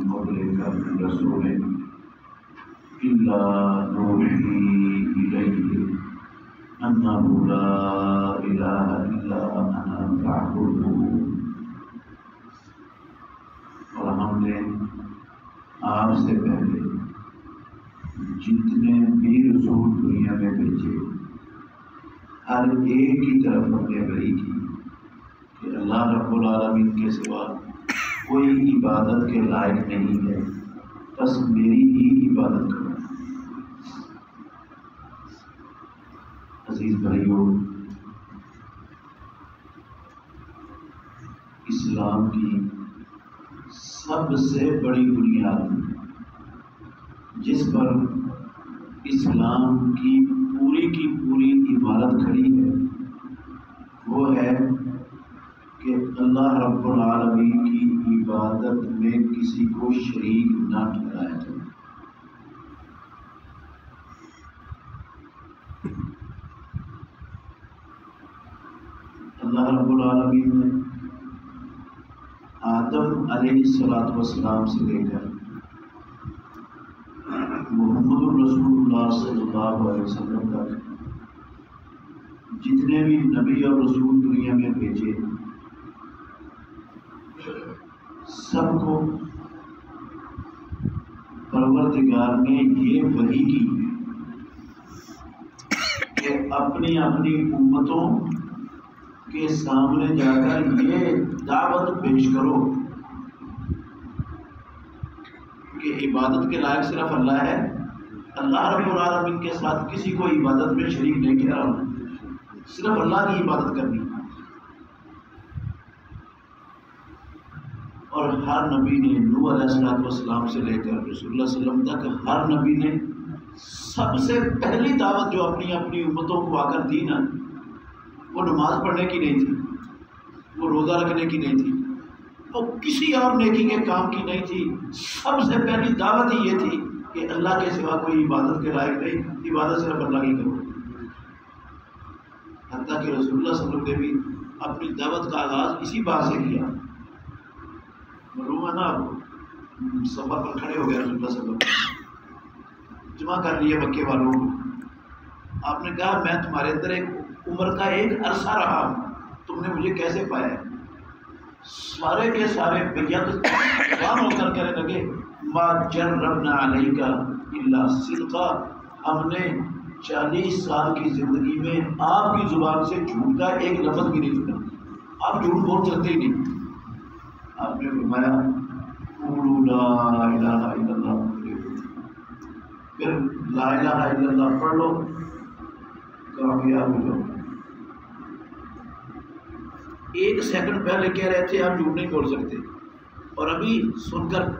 قبلك من رسول إلا نوحي إليه أنه لا إله إلا أنا فاعبدون۔ اور ہم نے آپ سے پہلے جتنے بھی رسول دنیا میں بھیجے ہر ایک کی طرف ہم نے وحی کی کہ اللہ رب العالمین کے سوا کوئی عبادت کے لائق نہیں ہے، بس میری ہی عبادت کرو۔ عزیز بھائیوں، اسلام کی سب سے بڑی بنیاد جس پر اسلام کی پوری عمارت کھڑی ہے وہ ہے کہ اللہ رب العالمین کی عبادت میں کسی کو شریک نہ ٹھہرایا جائے۔ اللہ رب العالمین نے آدم علیہ السلام سے لے کر محمد رسول اللہ صلی اللہ علیہ وسلم تک جتنے بھی نبی اور رسول دنیا میں بھیجے سب کو پروردگار نے یہ وحی کی کہ اپنی امتوں کے سامنے جا کر یہ دعوت پیش کرو کہ عبادت کے لائق صرف اللہ ہے، اللہ رب العالمین کے ساتھ کسی کو عبادت میں شریک نہیں کیا، صرف اللہ کی عبادت کرنی۔ اور ہر نبی نے نوح علیہ السلام سے لے کر رسول اللہ صلی اللہ علیہ وسلم تک ہر نبی نے سب سے پہلی دعوت جو اپنی امتوں کو آ کر دی نا، وہ نماز پڑھنے کی نہیں تھی، وہ روزہ رکھنے کی نہیں تھی، وہ کسی اور نیکی کے کام کی نہیں تھی۔ سب سے پہلی دعوت ہی یہ تھی کہ اللہ کے سوا کوئی عبادت کے لائق نہیں، عبادت صرف اللہ کی کرو۔ حتیٰ کہ رسول اللہ صلی اللہ علیہ وسلم نے بھی اپنی دعوت کا آغاز اسی بات سے کیا۔ معلوم ہے نا، سفر پر کھڑے ہو گئے رسول اللہ صلی اللہ علیہ وسلم، جمع کر لیے مکے والوں کو۔ آپ نے کہا میں تمہارے اندر ایک عمر کا ایک عرصہ رہا ہوں، تم نے مجھے کیسے پایا ہے؟ سارے کے سارے بیعت قرآن ہو کر کہنے لگے ما جربنا علیک الا صدقا، ہم نے 40 سال کی زندگی میں آپ کی زبان سے جھوٹ کا ایک لفظ بھی نہیں سنا، آپ جھوٹ بول سکتے ہی نہیں۔ آپ نے فرمایا قولوا لا الہ الا اللہ، پھر لا الہ الا اللہ پڑھ لو، کامیاب ہو جاؤ۔ ایک سیکنڈ پہلے کہہ رہے تھے آپ جھوٹ نہیں بول سکتے، اور ابھی سن کر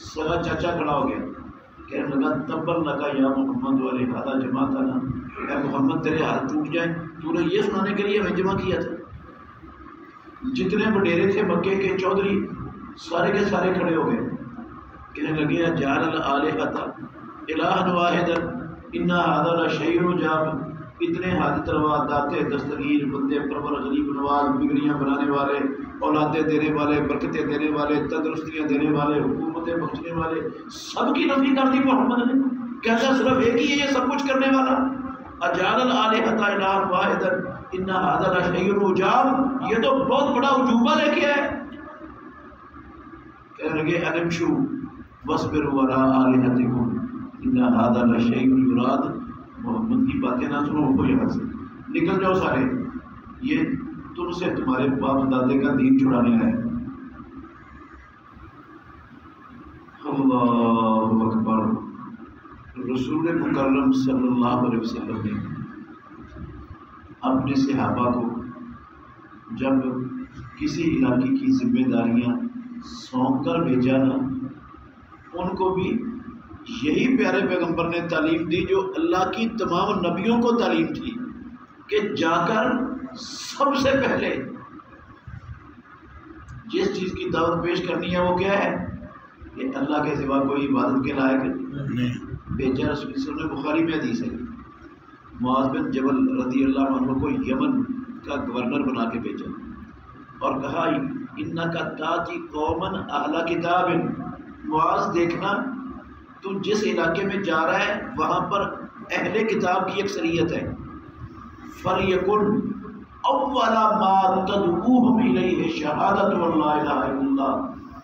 سگا چاچا کھڑا ہو گیا، کہنے لگا تبر لگا یا محمد والے ہاتھا جمع تھا نا، اے محمد تیرے ہاتھ ٹوٹ جائیں، تو نے یہ سنانے کے لیے ہمیں جمع کیا تھا۔ جتنے وڈیرے تھے مکے کے چودھری سارے کے سارے کھڑے ہو گئے، کہنے لگے جعل الآلہۃ الہا واحدا ان ھذا لشیء عجاب، اتنے حاجت روا داتے دستگیر بندے پرور غریب نواز بگڑیاں بنانے والے، اولادیں دینے والے، برکتیں دینے والے، تندرستیاں دینے والے، حکومتیں بخشنے والے، سب کی نفی کر دی محمد نے۔ کہتا صرف ایک ہی ہے یہ سب کچھ کرنے والا، اجعل الآلہۃ الہا واحدا ان ھذا لشیء عجاب، یہ تو بہت بڑا عجوبہ لے کے آئے۔ کہنے لگے انمشوا واصبروا علی آلہتکم ان ھذا لشیء یراد، محمد کی باتیں نہ سنو، ہو یہاں سے نکل جاؤ سارے، یہ تم سے تمہارے باپ دادے کا دین چھڑانے آئے۔ اللہ اکبر۔ رسول مکرم صلی اللہ علیہ وسلم نے اپنے صحابہ کو جب کسی علاقے کی ذمہ داریاں سونپ کر بھیجا نا، ان کو بھی یہی پیارے پیغمبر نے تعلیم دی جو اللہ کی تمام نبیوں کو تعلیم تھی، کہ جا کر سب سے پہلے جس چیز کی دعوت پیش کرنی ہے وہ کیا ہے کہ اللہ کے سوا کوئی عبادت کے لائق نہیں۔ بھیجا رسول اللہ صلی اللہ علیہ وسلم نے، بخاری میں حدیث ہے، معاذ بن جبل رضی اللہ عنہ کو یمن کا گورنر بنا کے بھیجا اور کہا انک تاتی قوما اہل کتاب، معاذ دیکھنا تو جس علاقے میں جا رہا ہے وہاں پر اہل کتاب کی اکثریت ہے، فَلْيَكُنْ اول ما تدعوہم الیہ شہادۃ ان لا الہ الا اللہ،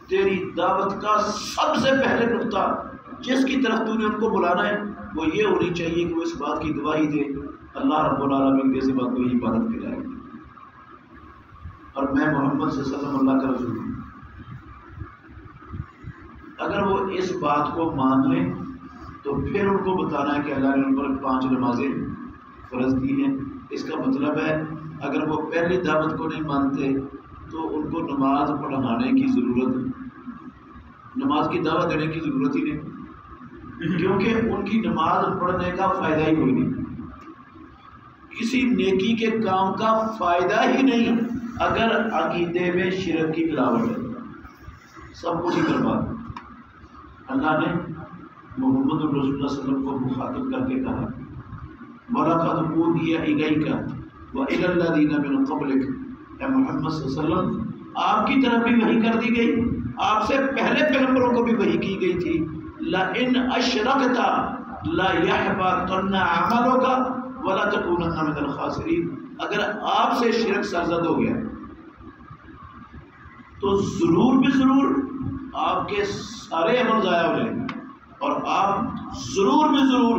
تیری دعوت کا سب سے پہلے نقطہ جس کی طرف تو نے ان کو بلانا ہے وہ یہ ہونی چاہیے کہ وہ اس بات کی گواہی دے اللہ رب العالمین کے سوا کوئی عبادت کی جائے اور میں محمد صلی اللہ علیہ وسلم اللہ کا رسول ہوں۔ اگر وہ اس بات کو مان لیں تو پھر ان کو بتانا ہے کہ اللہ نے ان پر 5 نمازیں فرض کی ہیں۔ اس کا مطلب ہے اگر وہ پہلی دعوت کو نہیں مانتے تو ان کو نماز پڑھانے کی ضرورت، نماز کی دعوت دینے کی ضرورت ہی نہیں، کیونکہ ان کی نماز پڑھنے کا فائدہ ہی کوئی نہیں، کسی نیکی کے کام کا فائدہ ہی نہیں اگر عقیدے میں شرک کی ملاوٹ ہے، سب کچھ ہی برباد۔ اللہ نے محمد رسول اللہ صلی اللہ علیہ وسلم کو مخاطب کر کے کہا وَلَقَدْ أُوحِيَ إِلَيْكَ وَإِلَى الَّذِينَ مِن قَبْلِكَ، اے محمد صلی اللہ علیہ وسلم آپ کی طرف بھی وحی کر دی گئی، آپ سے پہلے پیغمبروں کو بھی وحی کی گئی تھی، لَإِنْ أَشْرَكْتَ لَيَحْبَطَنَّ عَمَلُكَ وَلَتَكُونَنَّ مِنَ الْخَاسِرِينَ، اگر آپ سے شرک سرزد ہو گیا تو ضرور بھی ضرور آپ کے سارے عمل ضائع ہو جائیں گے اور آپ ضرور بھی ضرور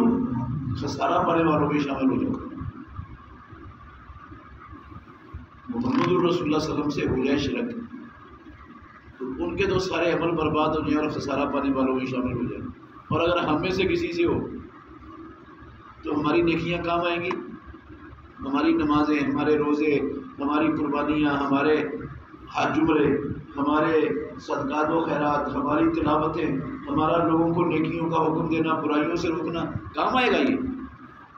خسارہ پانے والوں میں شامل ہو جاؤ گے۔ محمد رسول اللہ صلی اللہ علیہ وسلم سے ہو جائے شرک تو ان کے تو سارے عمل برباد ہو جائیں اور خسارہ پانے والوں میں شامل ہو جائیں، اور اگر ہم میں سے کسی سے ہو تو ہماری نیکیاں کام آئیں گی، ہماری نمازیں، ہمارے روزے، ہماری قربانیاں، ہمارے حج عمرے، ہمارے صدقات و خیرات، ہماری تلاوتیں، ہمارا لوگوں کو نیکیوں کا حکم دینا، برائیوں سے روکنا کام آئے گا۔ یہ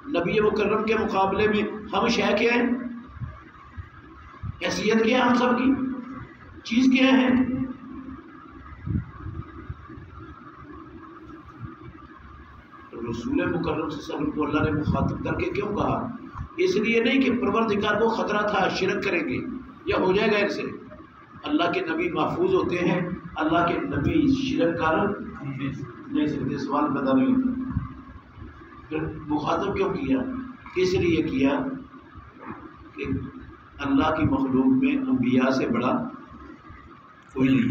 نبی مکرم کے مقابلے میں ہم شے کیا ہیں، حیثیت کیا ہے، ہم سب کی چیز کیا ہے؟ رسول مکرم صلی اللہ علیہ وسلم کو اللہ نے مخاطب کر کے کیوں کہا؟ اس لیے نہیں کہ پروردگار کو خطرہ تھا شرک کریں گے یا ہو جائے گا ان سے، اللہ کے نبی محفوظ ہوتے ہیں، اللہ کے نبی شرک کر نہیں سکتے، سوال پیدا نہیں ہوتا۔ پھر مخاطب کیوں کیا؟ اس لیے کیا کہ اللہ کی مخلوق میں انبیاء سے بڑا کوئی نہیں ہے،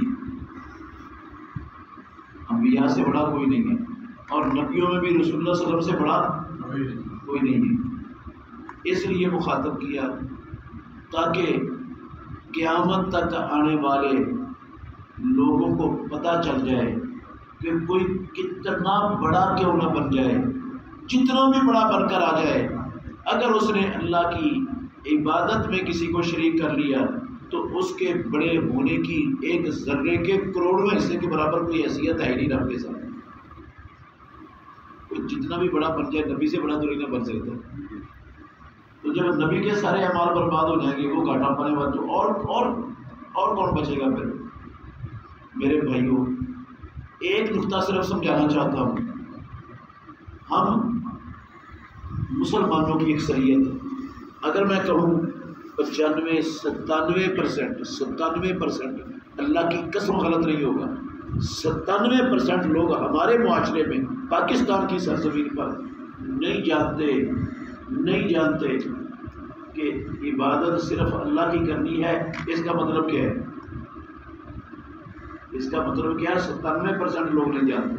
انبیاء سے بڑا کوئی نہیں ہے، اور نبیوں میں بھی رسول اللہ صلی اللہ علیہ وسلم سے بڑا کوئی نہیں ہے۔ اس لیے مخاطب کیا تاکہ قیامت تک آنے والے لوگوں کو پتہ چل جائے کہ کوئی کتنا بڑا کیوں نہ بن جائے، جتنا بھی بڑا بن کر آ جائے، اگر اس نے اللہ کی عبادت میں کسی کو شریک کر لیا تو اس کے بڑے ہونے کی ایک ذرے کے کروڑویں حصے کے برابر کوئی حیثیت ہے ہی نہیں رب کے ساتھ۔ کوئی جتنا بھی بڑا بن جائے نبی سے بڑا تو نہیں نہ بن سکتا۔ تو جب نبی کے سارے اعمال برباد ہو جائیں گے، وہ گھاٹا پانے والا تو اور کون بچے گا پھر؟ میرے بھائیوں، ایک نقطہ صرف سمجھانا چاہتا ہوں، ہم مسلمانوں کی اکثریت، اگر میں کہوں 97% اللہ کی قسم غلط نہیں ہوگا، 97% لوگ ہمارے معاشرے میں پاکستان کی سرزمین پر نہیں جانتے کہ عبادت صرف اللہ کی کرنی ہے۔ اس کا مطلب کیا ہے؟ اس کا مطلب کیا ہے؟ 97% لوگ نہیں جانتے۔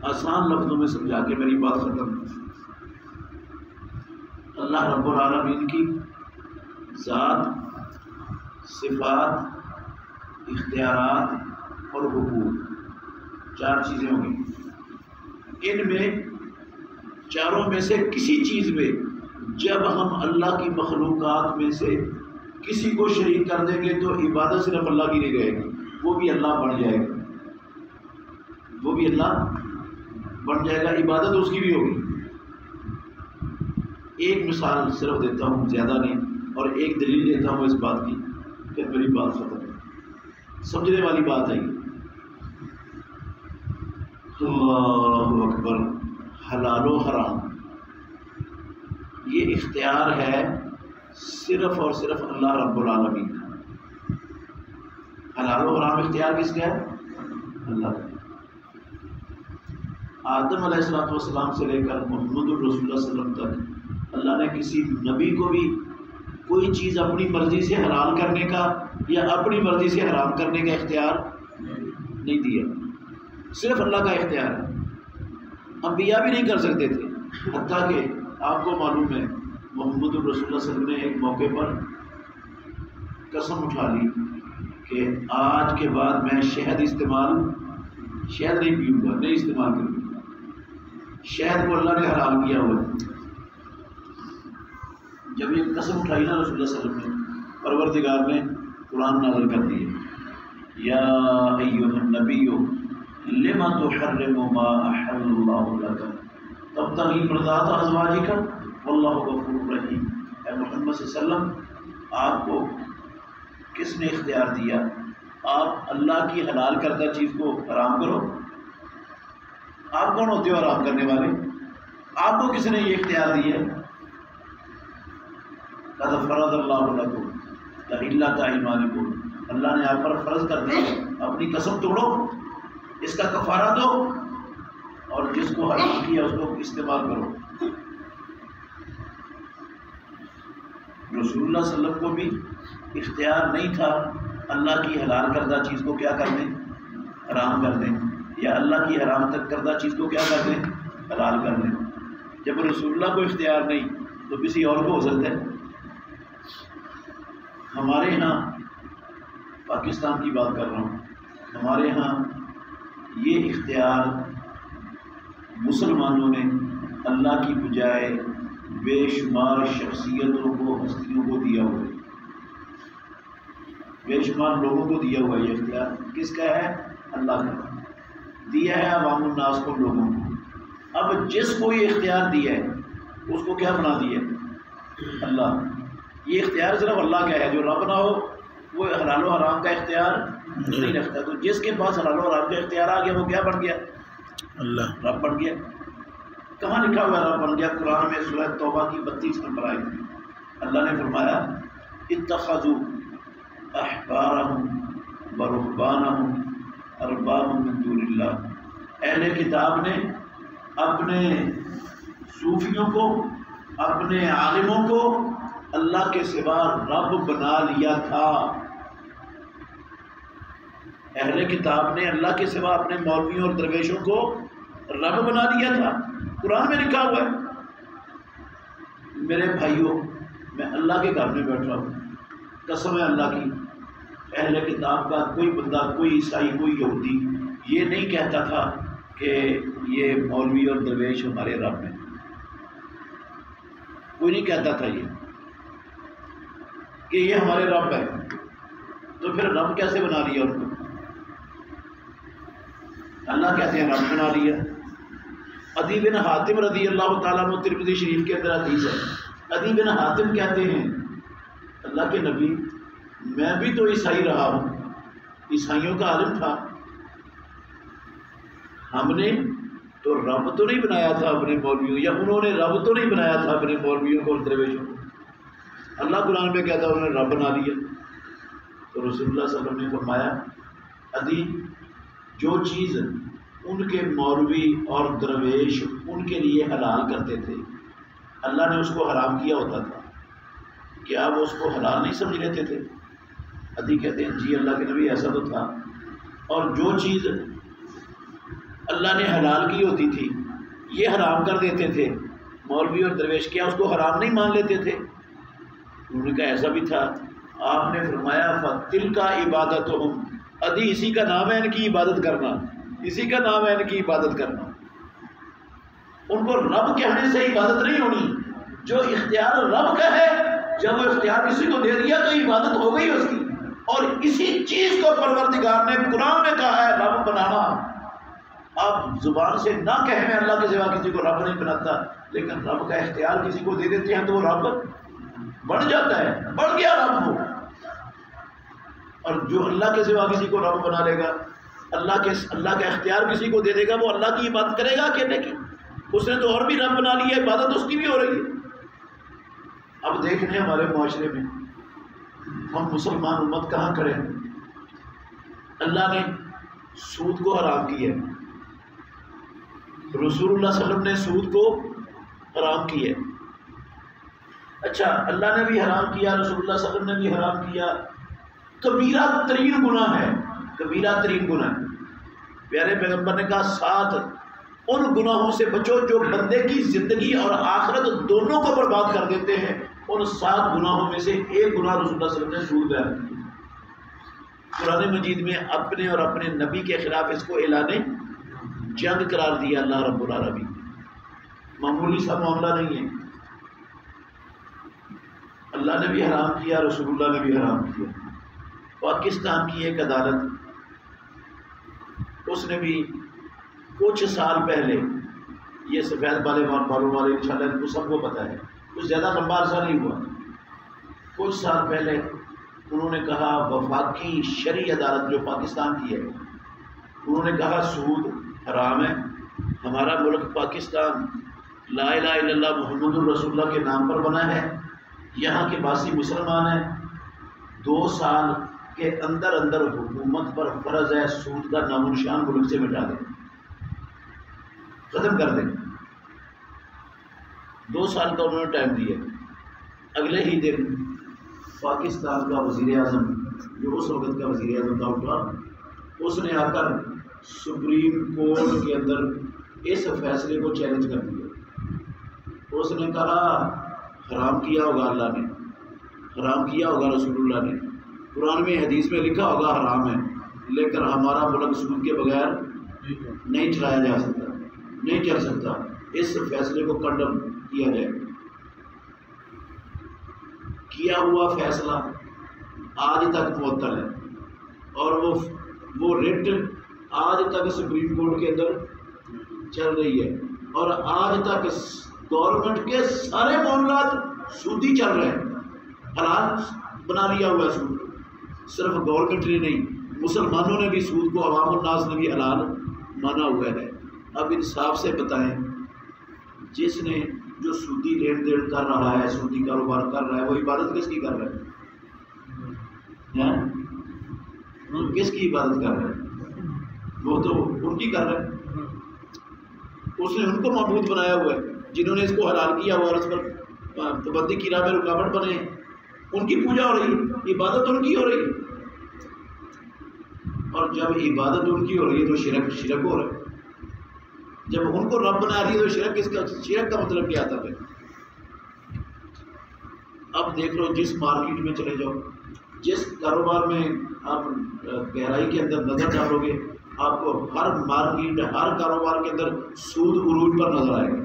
آسان لفظوں میں سمجھا کے میری بات ختم۔ اللہ رب العالمین کی ذات، صفات، اختیارات اور حقوق، 4 چیزیں ہوں گی۔ ان میں چاروں میں سے کسی چیز میں جب ہم اللہ کی مخلوقات میں سے کسی کو شریک کر دیں گے تو عبادت صرف اللہ کی نہیں رہے گی، وہ بھی اللہ بن جائے گا، عبادت اس کی بھی ہوگی۔ ایک مثال صرف دیتا ہوں، زیادہ نہیں، اور ایک دلیل دیتا ہوں اس بات کی، پھر میری بات ختم ہے۔ سمجھنے والی بات ہے اللہ اکبر۔ حلال و حرام یہ اختیار ہے صرف اور صرف اللہ رب العالمین کا۔ حلال و حرام اختیار کس کا ہے؟ اللہ آدم علیہ السلام سے لے کر محمد الرسول اللہ صلی اللہ علیہ وسلم تک اللہ نے کسی نبی کو بھی کوئی چیز اپنی مرضی سے حلال کرنے کا یا اپنی مرضی سے حرام کرنے کا اختیار نہیں دیا، صرف اللہ کا اختیار ہے۔ انبیاء بھی نہیں کر سکتے تھے، حتیٰ کہ آپ کو معلوم ہے محمد الرسول اللہ صلی اللہ علیہ وسلم نے ایک موقع پر قسم اٹھا لی کہ آج کے بعد میں شہد نہیں پیوں گا، نہیں استعمال کروں گا۔ شہد کو اللہ نے حرام کیا ہوا ہے۔ جب یہ قسم اٹھائی نا رسول اللہ صلی اللہ علیہ وسلم نے، پروردگار نے قرآن نازل کر دیے، یا ایھا النبی لم تحرم ما احل اللہ لک تبتغی مرضات ازواجک واللہ غفور رحیم۔ اے محمد صلی اللہ علیہ وسلم، آپ کو کس نے اختیار دیا آپ اللہ کی حلال کردہ چیز کو حرام کرو؟ آپ کون ہوتے ہو حرام کرنے والے؟ آپ کو کس نے یہ اختیار دیا؟ قد فرض اللہ لکم تحلۃ ایمانکم، اللہ نے آپ پر فرض کر دیا، اپنی قسم توڑو، اس کا کفارہ دو، اور جس کو حرام کیا اس کو استعمال کرو۔ رسول اللہ صلی اللہ علیہ وسلم کو بھی اختیار نہیں تھا اللہ کی حلال کردہ چیز کو کیا کر دیں، حرام کر دیں، یا اللہ کی حرام تک کردہ چیز کو کیا کر دیں، حلال کر دیں۔ جب رسول اللہ کو اختیار نہیں تو کسی اور کو ہو سکتا ہے؟ ہمارے ہاں پاکستان کی بات کر رہا ہوں، ہمارے ہاں یہ اختیار مسلمانوں نے اللہ کی بجائے بے شمار شخصیتوں کو، ہستیوں کو دیا ہوا ہے، بے شمار لوگوں کو دیا ہوا ہے۔ یہ اختیار کس کا ہے؟ اللہ کا دیا ہے، عوام الناس کو، لوگوں کو۔ اب جس کو یہ اختیار دیا ہے اس کو کیا بنا دیا؟ اللہ۔ یہ اختیار صرف اللہ کا ہے، جو رب نہ ہو وہ حلال و حرام کا اختیار نہیں رکھتا۔ تو جس کے پاس حلال و حرام کا اختیار آ گیا وہ کیا بن گیا؟ اللہ، رب بن گیا۔ کہاں لکھا ہوا رب بن گیا؟ قرآن میں سورہ توبہ کی 32 نمبر آیت میں اللہ نے فرمایا اتخذوا احبارهم ورهبانهم اربابا من دون اللہ۔ اہل کتاب نے اپنے صوفیوں کو، اپنے عالموں کو اللہ کے سوا رب بنا لیا تھا۔ اہل کتاب نے اللہ کے سوا اپنے مولویوں اور درویشوں کو رب بنا لیا تھا، قرآن میں لکھا ہوا ہے۔ میرے بھائیوں، میں اللہ کے گھر میں بیٹھا ہوں، قسم ہے اللہ کی، اہل کتاب کا کوئی بندہ، کوئی عیسائی، کوئی یہودی یہ نہیں کہتا تھا کہ یہ مولوی اور درویش ہمارے رب ہیں، کوئی نہیں کہتا تھا یہ کہ یہ ہمارے رب ہے۔ تو پھر رب کیسے بنا لیا ان کو؟ اللہ کہتے ہیں رب بنا لیا۔ عدی بن حاتم رضی اللہ تعالیٰ عنہ، ترمذی شریف کے اندر حدیث ہے، عدی بن حاتم کہتے ہیں اللہ کے نبی، میں بھی تو عیسائی رہا ہوں، عیسائیوں کا عالم تھا، ہم نے تو رب تو نہیں بنایا تھا اپنے مولویوں، یا انہوں نے رب تو نہیں بنایا تھا اپنے مولویوں کو اور درویشوں کو۔ اللہ قرآن میں کہتا ہے انہوں نے رب بنا لیا۔ تو رسول اللہ صلی اللہ علیہ وسلم نے فرمایا عدی، جو چیز ان کے مولوی اور درویش ان کے لیے حلال کرتے تھے اللہ نے اس کو حرام کیا ہوتا تھا، کیا وہ اس کو حلال نہیں سمجھ لیتے تھے؟ عدی کہتے ہیں جی اللہ کے نبی ایسا تو تھا۔ اور جو چیز اللہ نے حلال کی ہوتی تھی یہ حرام کر دیتے تھے مولوی اور درویش، کیا اس کو حرام نہیں مان لیتے تھے؟ انہوں نے کہا ایسا بھی تھا۔ آپ نے فرمایا فَتِلْكَ عِبَادَتُهُمْ، عدی اسی کا نام ہے ان کی عبادت کرنا، اسی کا نام ہے ان کی عبادت کرنا۔ ان کو رب کہنے سے عبادت نہیں ہونی، جو اختیار رب کا ہے جب وہ اختیار کسی کو دے دیا تو عبادت ہو گئی اس کی۔ اور اسی چیز کو پروردگار نے قرآن میں کہا ہے رب بنانا۔ آپ زبان سے نہ کہیں میں اللہ کے سوا کسی کو رب نہیں بناتا، لیکن رب کا اختیار کسی کو دے دیتے ہیں تو وہ رب بڑھ جاتا ہے، بڑھ گیا رب وہ۔ اور جو اللہ کے سوا کسی کو رب بنا لے گا، اللہ کا اختیار کسی کو دے دے گا، وہ اللہ کی عبادت کرے گا اکیلے کی، اس نے تو اور بھی رب بنا لیا، عبادت اس کی بھی ہو رہی ہے۔ اب دیکھ رہے ہیں ہمارے معاشرے میں ہم مسلمان امت کہاں کھڑے ہیں۔ اللہ نے سود کو حرام کیا ہے، رسول اللہ صلی اللہ علیہ وسلم نے سود کو حرام کیا ہے۔ اچھا، اللہ نے بھی حرام کیا، رسول اللہ صلی اللہ علیہ وسلم نے بھی حرام کیا، کبیرہ ترین گناہ ہے، کبیرہ ترین گناہ ہے۔ پیارے پیغمبر نے کہا 7 ان گناہوں سے بچو جو بندے کی زندگی اور آخرت دونوں کو برباد کر دیتے ہیں۔ ان 7 گناہوں میں سے ایک گناہ رسول اللہ صلی اللہ علیہ وسلم نے سود بیان کیا۔ قرآن مجید میں اپنے اور اپنے نبی کے خلاف اس کو اعلان جنگ قرار دیا اللہ رب العالمین۔ معمولی سا معاملہ نہیں ہے، اللہ نے بھی حرام کیا، رسول اللہ نے بھی حرام کیا۔ پاکستان کی ایک عدالت، اس نے بھی کچھ سال پہلے، یہ سفید بالوں والے انشاءاللہ ان کو سب کو پتہ ہے، کچھ زیادہ لمبا عرصہ نہیں ہوا، کچھ سال پہلے انہوں نے کہا، وفاقی شرعی عدالت جو پاکستان کی ہے، انہوں نے کہا سود حرام ہے، ہمارا ملک پاکستان لا الہ الا اللہ محمد الرسول اللہ کے نام پر بنا ہے، یہاں کے باسی مسلمان ہیں، 2 سال کے اندر اندر حکومت پر فرض ہے سود کا نام و نشان ملک سے مٹا دیں، ختم کر دیں۔ 2 سال کا انہوں نے ٹائم دیا۔ اگلے ہی دن پاکستان کا وزیر اعظم، جو اس وقت کا وزیر اعظم تھا، اٹھا، اس نے آ کر سپریم کورٹ کے اندر اس فیصلے کو چیلنج کر دیا۔ اس نے کہا حرام کیا ہوگا اللہ نے، حرام کیا ہوگا رسول اللہ نے، قرآن میں حدیث میں لکھا ہوگا حرام ہے، لیکن ہمارا ملک سود کے بغیر نہیں چلایا جا سکتا، نہیں چل سکتا، اس فیصلے کو کنڈم کیا جائے۔ کیا ہوا فیصلہ آج تک معطل ہے، اور وہ رٹ آج تک سپریم کورٹ کے اندر چل رہی ہے، اور آج تک گورنمنٹ کے سارے معاملات سودی چل رہے ہیں، حلال بنا لیا ہوا ہے سود۔ صرف گورنمنٹ نے نہیں، مسلمانوں نے بھی سود کو، عوام الناس نے بھی حلال مانا ہوا ہے۔ اب انصاف سے بتائیں، جس نے جو سودی لین دین کر رہا ہے، سودی کاروبار کر رہا ہے، وہ عبادت کس کی کر رہا ہے؟ کس کی عبادت کر رہا ہے؟ وہ تو ان کی کر رہا ہے، اس نے ان کو معبود بنایا ہوا ہے، جنہوں نے اس کو حلال کیا ہوا اور اس پر پابندی کی راہ میں رکاوٹ بنے، ان کی پوجا ہو رہی، عبادت ان کی ہو رہی، اور جب عبادت ان کی ہو رہی ہے تو شرک ہو رہا ہے۔ جب ان کو رب بنا رہی ہے تو شرک کا مطلب کیا تھا؟ اب دیکھ لو، جس مارکیٹ میں چلے جاؤ، جس کاروبار میں آپ گہرائی کے اندر نظر ڈالو گے، آپ کو ہر مارکیٹ، ہر کاروبار کے اندر سود عروج پر نظر آئے گا۔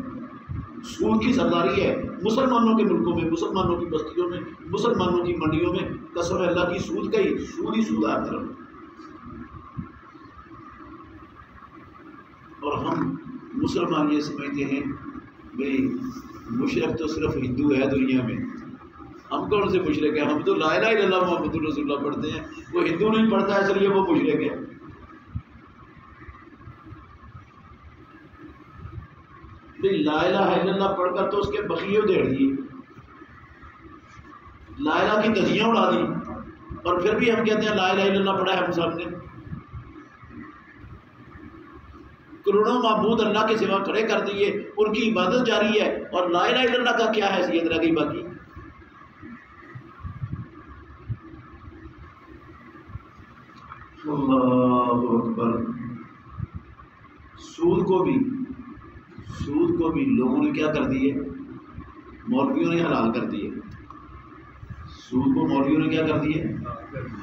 سود کی سرداری ہے مسلمانوں کے ملکوں میں، مسلمانوں کی بستیوں میں، مسلمانوں کی منڈیوں میں، قسم اللہ کی سود کا ہی سود ہر طرف۔ اور ہم مسلمان یہ سمجھتے ہیں بھئی مشرک تو صرف ہندو ہے دنیا میں، ہم کون سے مشرک ہیں؟ ہم تو لا الہ الا اللہ محمد الرسول اللہ پڑھتے ہیں، وہ ہندو نہیں پڑھتا ہے اس لیے وہ مشرک ہے۔ لا الہ الا اللہ پڑھ کر تو اس کے بقیے ادھیڑ دیے، لا الہ کی دھجیاں اڑا دی، اور پھر بھی ہم کہتے ہیں لا الہ الا اللہ پڑھا ہے ہم سب نے۔ کروڑوں معبود اللہ کے سوا کھڑے کر دیے، ان کی عبادت جاری ہے، اور لا الہ الا اللہ کا کیا حیثیت رہ گئی باقی؟ اللہ اکبر۔ سود کو بھی لوگوں نے کیا کر دیے؟ مولویوں نے حلال کر دیے۔ سود کو مولویوں نے کیا کر دیے؟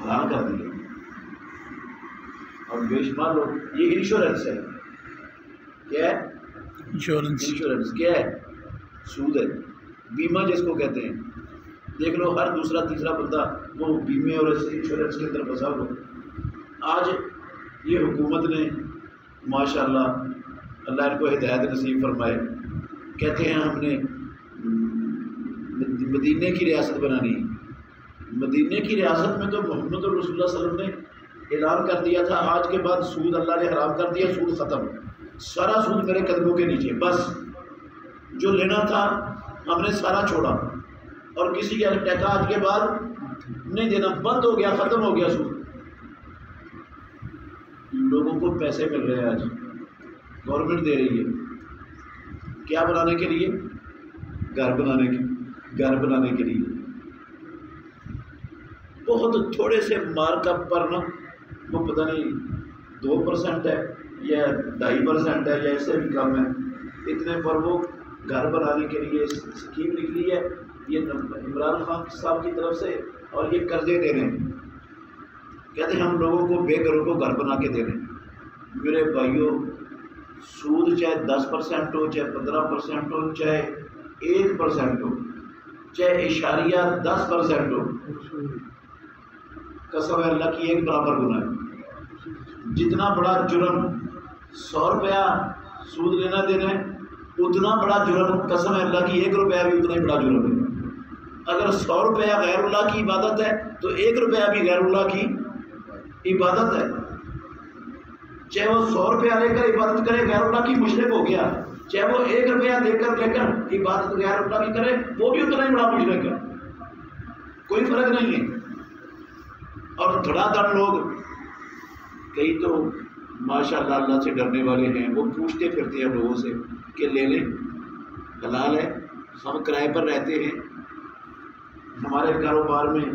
حلال کر دیے۔ اور بے شمار لوگ، یہ انشورنس ہے، کیا ہے؟ انشورنس کیا ہے؟ سود ہے، بیمہ جس کو کہتے ہیں۔ دیکھ لو، ہر دوسرا تیسرا بندہ وہ بیمے اور انشورنس کے اندر پھنسا ہوا۔ آج یہ حکومت نے ماشاءاللہ، اللہ ان کو ہدایت نصیب فرمائے، کہتے ہیں ہم نے مدینے کی ریاست بنانی ہے۔ مدینے کی ریاست میں تو محمد رسول اللہ صلی اللہ علیہ وسلم نے اعلان کر دیا تھا، آج کے بعد سود اللہ نے حرام کر دیا، سود ختم، سارا سود میرے قدموں کے نیچے، بس جو لینا تھا ہم نے سارا چھوڑا، اور کسی کا ٹیکہ آج کے بعد نہیں دینا، بند ہو گیا، ختم ہو گیا سود۔ لوگوں کو پیسے مل رہے ہیں، آج گورنمنٹ دے رہی ہے، کیا بنانے کے لیے؟ گھر بنانے کے لیے بہت تھوڑے سے مارک اپ پر نا، وہ پتہ نہیں 2% ہے یا 2.5% ہے یا اس سے بھی کم ہے، اتنے پر وہ گھر بنانے کے لیے اسکیم نکلی ہے، یہ عمران خان صاحب کی طرف سے، اور یہ قرضے دے رہے ہیں، کہتے ہیں ہم لوگوں کو بے گھروں کو گھر بنا کے دے رہے ہیں۔ میرے بھائیوں، سود چاہے 10% ہو، چاہے 15% ہو، چاہے 1% ہو، چاہے اشاریہ 10% ہو، قسم اللہ کی ایک برابر گناہ ہے۔ جتنا بڑا جرم 100 روپیہ سود لینا دینا ہے، اتنا بڑا جرم قسم اللہ کی 1 روپیہ بھی اتنا ہی بڑا جرم ہے۔ اگر 100 روپیہ غیر اللہ کی عبادت ہے تو 1 روپیہ بھی غیر اللہ کی عبادت ہے۔ چاہے وہ 100 روپیہ لے کر عبادت کرے غیر اللہ کی، مشرک ہو گیا، چاہے وہ 1 روپیہ لے کر عبادت غیر اللہ کی کرے، وہ بھی اتنا ہی بڑا مشرک ہے، کوئی فرق نہیں ہے۔ اور دھڑا دھڑ لوگ، کئی تو ماشاء اللہ اللہ سے ڈرنے والے ہیں، وہ پوچھتے پھرتے ہیں لوگوں سے کہ لے لیں، حلال ہے، ہم کرائے پر رہتے ہیں، ہمارے کاروبار میں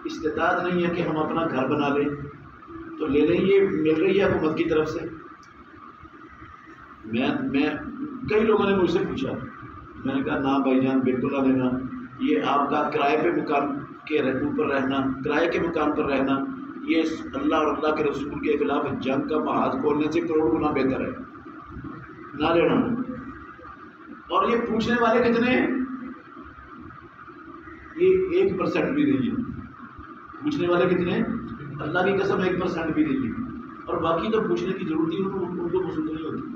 استطاعت نہیں ہے کہ ہم اپنا گھر بنا لیں، تو لے لیں، یہ مل رہی ہے حکومت کی طرف سے۔ میں کئی لوگوں نے مجھ سے پوچھا، میں نے کہا نا بھائی جان بالکل نہ لینا، یہ آپ کا کرائے پہ مکان کے اوپر رہنا، کرائے کے مکان پر رہنا، یہ اللہ اور اللہ کے رسول کے خلاف جنگ کا محاذ کھولنے سے کروڑ گنا بہتر ہے، نہ لینا۔ اور یہ پوچھنے والے کتنے ہیں؟ یہ 1% بھی نہیں ہے، پوچھنے والے کتنے ہیں؟ اللہ کی قسم 1% بھی نہیں ہے، اور باقی تو پوچھنے کی ضرورت ہی ان کو محسوس نہیں ہوتی،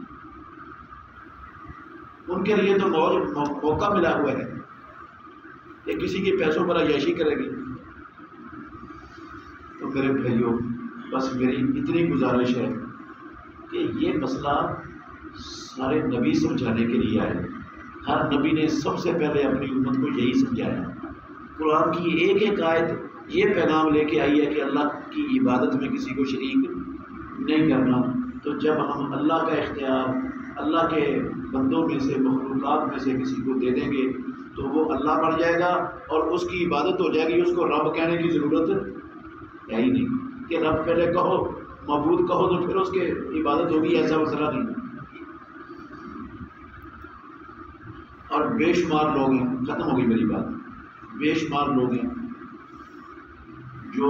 ان کے لیے تو موقع ملا ہوا ہے کہ کسی کے پیسوں پر عیاشی کرے گی۔ تو میرے بھائیوں، بس میری اتنی گزارش ہے کہ یہ مسئلہ سارے نبی سمجھانے کے لیے آئے، ہر نبی نے سب سے پہلے اپنی امت کو یہی سمجھایا۔ قرآن کی ایک ایک آیت یہ پیغام لے کے آئی ہے کہ اللہ کی عبادت میں کسی کو شریک نہیں کرنا۔ تو جب ہم اللہ کا اختیار اللہ کے بندوں میں سے، مخلوقات میں سے کسی کو دے دیں گے تو وہ اللہ بن جائے گا اور اس کی عبادت ہو جائے گی، اس کو رب کہنے کی ضرورت ہے ہی نہیں کہ رب پہلے کہو، معبود کہو تو پھر اس کے عبادت ہوگی، ایسا مسئلہ نہیں۔ اور بے شمار لوگ ہیں، ختم ہو گئی میری بات، بے شمار لوگ ہیں جو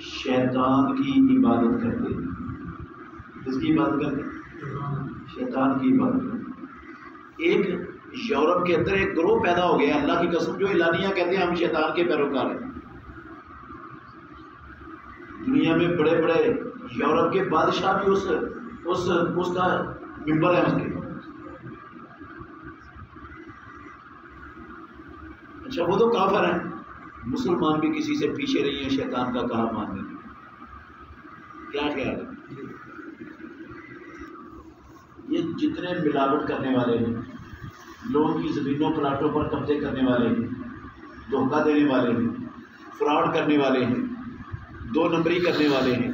شیطان کی عبادت کرتے ہیں۔ کس کی عبادت کرتے ہیں؟ شیطان کی عبادت کرتے ہیں۔ ایک یورپ کے اندر ایک گروہ پیدا ہو گیا، اللہ کی قسم، جو اعلانیہ کہتے ہیں ہم شیطان کے پیروکار ہیں۔ دنیا میں بڑے بڑے یورپ کے بادشاہ بھی اس کا ممبر ہے، اس کے۔ اچھا وہ تو کافر ہیں، مسلمان بھی کسی سے پیچھے نہیں ہیں شیطان کا کہا ماننے میں۔ کیا خیال ہے؟ یہ جتنے ملاوٹ کرنے والے ہیں، لوگوں کی زمینوں پلاٹوں پر قبضے کرنے والے ہیں، دھوکہ دینے والے ہیں، فراڈ کرنے والے ہیں، 2 نمبری کرنے والے ہیں،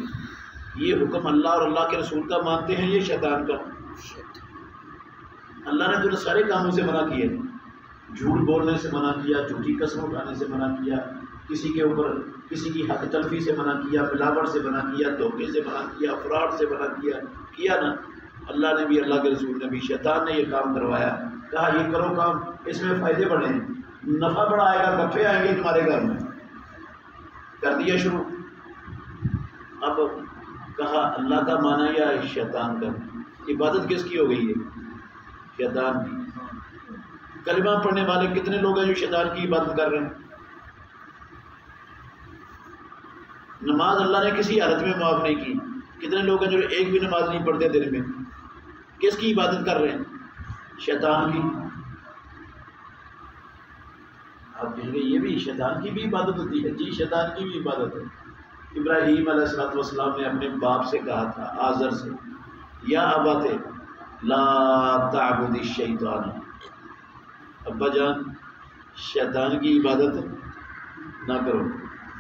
یہ حکم اللہ اور اللہ کے رسول کا مانتے ہیں، یہ شیطان کا۔ اللہ نے تو سارے کاموں سے منع کیا، جھوٹ بولنے سے منع کیا، جھوٹی قسم اٹھانے سے منع کیا، کسی کے اوپر کسی کی حق تلفی سے منع کیا، ملاوٹ سے منع کیا، دھوکے سے منع کیا، فراڈ سے منع کیا نا۔ اللہ نے بھی، اللہ کے رسول نے بھی، شیطان نے یہ کام کروایا، کہا یہ کرو کام، اس میں فائدے بڑھیں، نفع بڑا آئے گا، گپے آئیں گے تمہارے گھر میں، کر دیا شروع۔ اب کہا اللہ کا مانا یا شیطان کا؟ عبادت کس کی ہو گئی ہے؟ شیطان کی۔ کلمہ پڑھنے والے کتنے لوگ ہیں جو شیطان کی عبادت کر رہے ہیں؟ نماز اللہ نے کسی حالت میں معاف نہیں کی، کتنے لوگ ہیں جو ایک بھی نماز نہیں پڑھتے دن میں؟ کس کی عبادت کر رہے ہیں؟ شیطان کی۔ آپ کہیں گے یہ بھی شیطان کی بھی عبادت ہوتی ہے؟ جی شیطان کی بھی عبادت ہے۔ ابراہیم علیہ السلام نے اپنے باپ سے کہا تھا، آزر سے، یا ابت لا تعبد الشیطان، ابا جان شیطان کی عبادت نہ کرو۔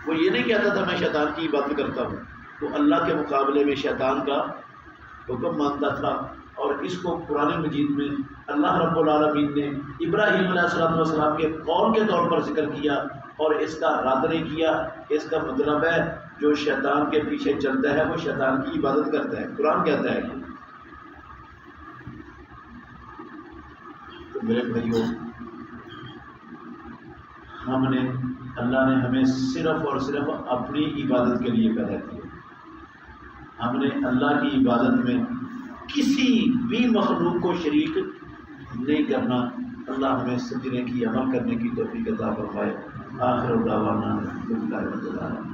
وہ یہ نہیں کہتا تھا میں شیطان کی عبادت کرتا ہوں، وہ اللہ کے مقابلے میں شیطان کا حکم مانتا تھا، اور اس کو قرآن مجید میں اللہ رب العالمین نے ابراہیم علیہ السلام کے قول کے طور پر ذکر کیا اور اس کا رد نہیں کیا۔ اس کا مطلب ہے جو شیطان کے پیچھے چلتا ہے وہ شیطان کی عبادت کرتا ہے، قرآن کہتا ہے یہ۔ تو میرے بھائیوں، ہم نے اللہ نے ہمیں صرف اور صرف اپنی عبادت کے لیے پیدا کیا۔ ہم نے اللہ کی عبادت میں کسی بھی مخلوق کو شریک نہیں کرنا۔ اللہ ہمیں سمجھنے کی، عمل کرنے کی توفیق عطا فرمائے۔ آخر دعوانا الحمدللہ رب العالمین۔